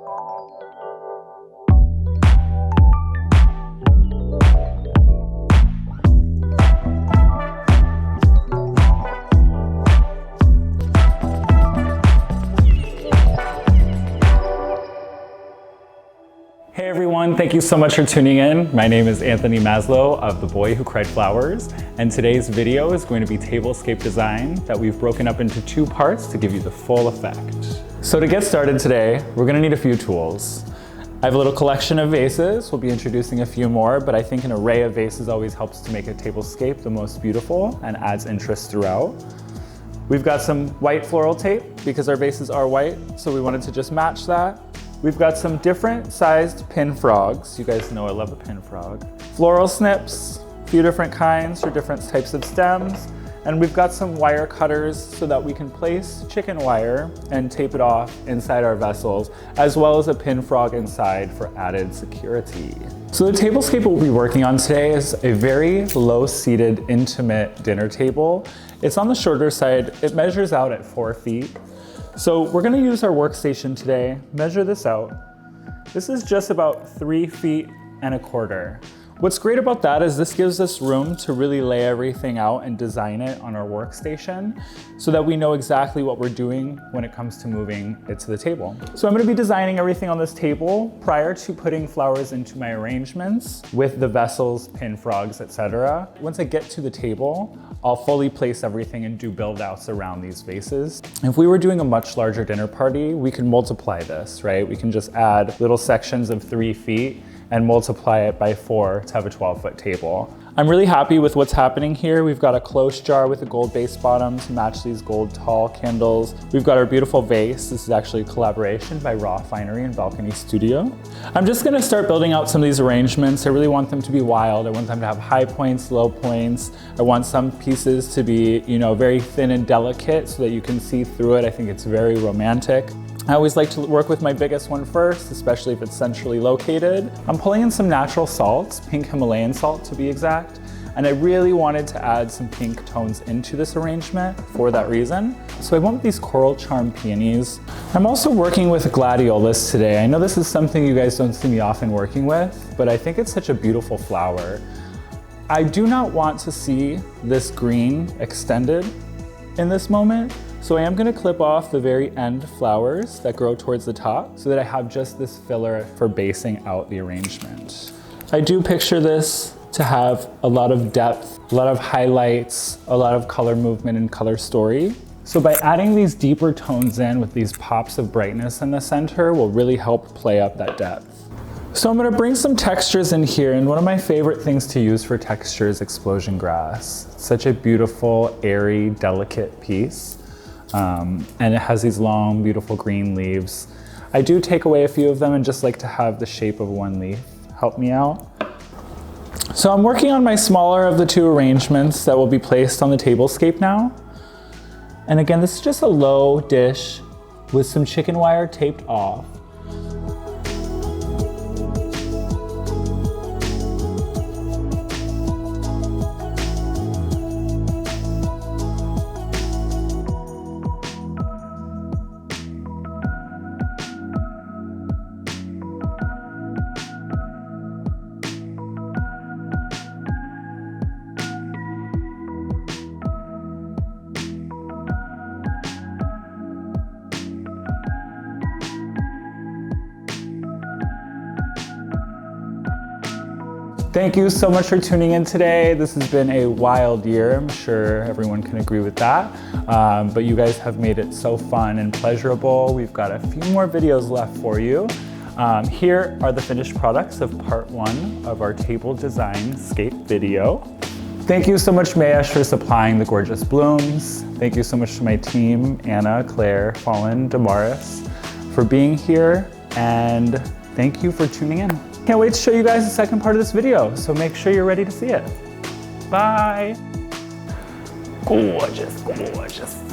Hey everyone, thank you so much for tuning in. My name is Anthony Maslo of The Boy Who Cried Flowers, and today's video is going to be tablescape design that we've broken up into two parts to give you the full effect. So to get started today, we're going to need a few tools. I have a little collection of vases. We'll be introducing a few more, but I think an array of vases always helps to make a tablescape the most beautiful and adds interest throughout. We've got some white floral tape because our vases are white, so we wanted to just match that. We've got some different sized pin frogs. You guys know I love a pin frog. Floral snips, a few different kinds for different types of stems. And we've got some wire cutters so that we can place chicken wire and tape it off inside our vessels, as well as a pin frog inside for added security. So the tablescape we'll be working on today is a very low-seated, intimate dinner table. It's on the shorter side. It measures out at 4 feet. So we're gonna use our workstation today, measure this out. This is just about 3 feet and a quarter. What's great about that is this gives us room to really lay everything out and design it on our workstation so that we know exactly what we're doing when it comes to moving it to the table. So I'm gonna be designing everything on this table prior to putting flowers into my arrangements with the vessels, pin frogs, etc. Once I get to the table, I'll fully place everything and do build outs around these vases. If we were doing a much larger dinner party, we can multiply this, right? We can just add little sections of 3 feet and multiply it by 4 to have a 12-foot table. I'm really happy with what's happening here. We've got a cloche jar with a gold base bottom to match these gold tall candles. We've got our beautiful vase. This is actually a collaboration by Raw Finery and Balcony Studio. I'm just gonna start building out some of these arrangements. I really want them to be wild. I want them to have high points, low points. I want some pieces to be, very thin and delicate so that you can see through it. I think it's very romantic. I always like to work with my biggest one first, especially if it's centrally located. I'm pulling in some natural salts, pink Himalayan salt to be exact, and I really wanted to add some pink tones into this arrangement for that reason. So I went with these coral charm peonies. I'm also working with Gladiolus today. I know this is something you guys don't see me often working with, but I think it's such a beautiful flower. I do not want to see this green extended in this moment. So I am gonna clip off the very end flowers that grow towards the top so that I have just this filler for basing out the arrangement. I do picture this to have a lot of depth, a lot of highlights, a lot of color movement and color story. So by adding these deeper tones in with these pops of brightness in the center will really help play up that depth. So I'm gonna bring some textures in here, and one of my favorite things to use for texture is explosion grass. It's such a beautiful, airy, delicate piece. And it has these long, beautiful green leaves. I do take away a few of them and just like to have the shape of one leaf help me out. So I'm working on my smaller of the two arrangements that will be placed on the tablescape now. And again, this is just a low dish with some chicken wire taped off. Thank you so much for tuning in today. This has been a wild year. I'm sure everyone can agree with that. But you guys have made it so fun and pleasurable. We've got a few more videos left for you. Here are the finished products of part 1 of our table design scape video. Thank you so much, Mayesh, for supplying the gorgeous blooms. Thank you so much to my team, Anna, Claire, Fallen, Damaris, for being here. And thank you for tuning in. Can't wait to show you guys the second part of this video, so make sure you're ready to see it. Bye. Gorgeous, gorgeous.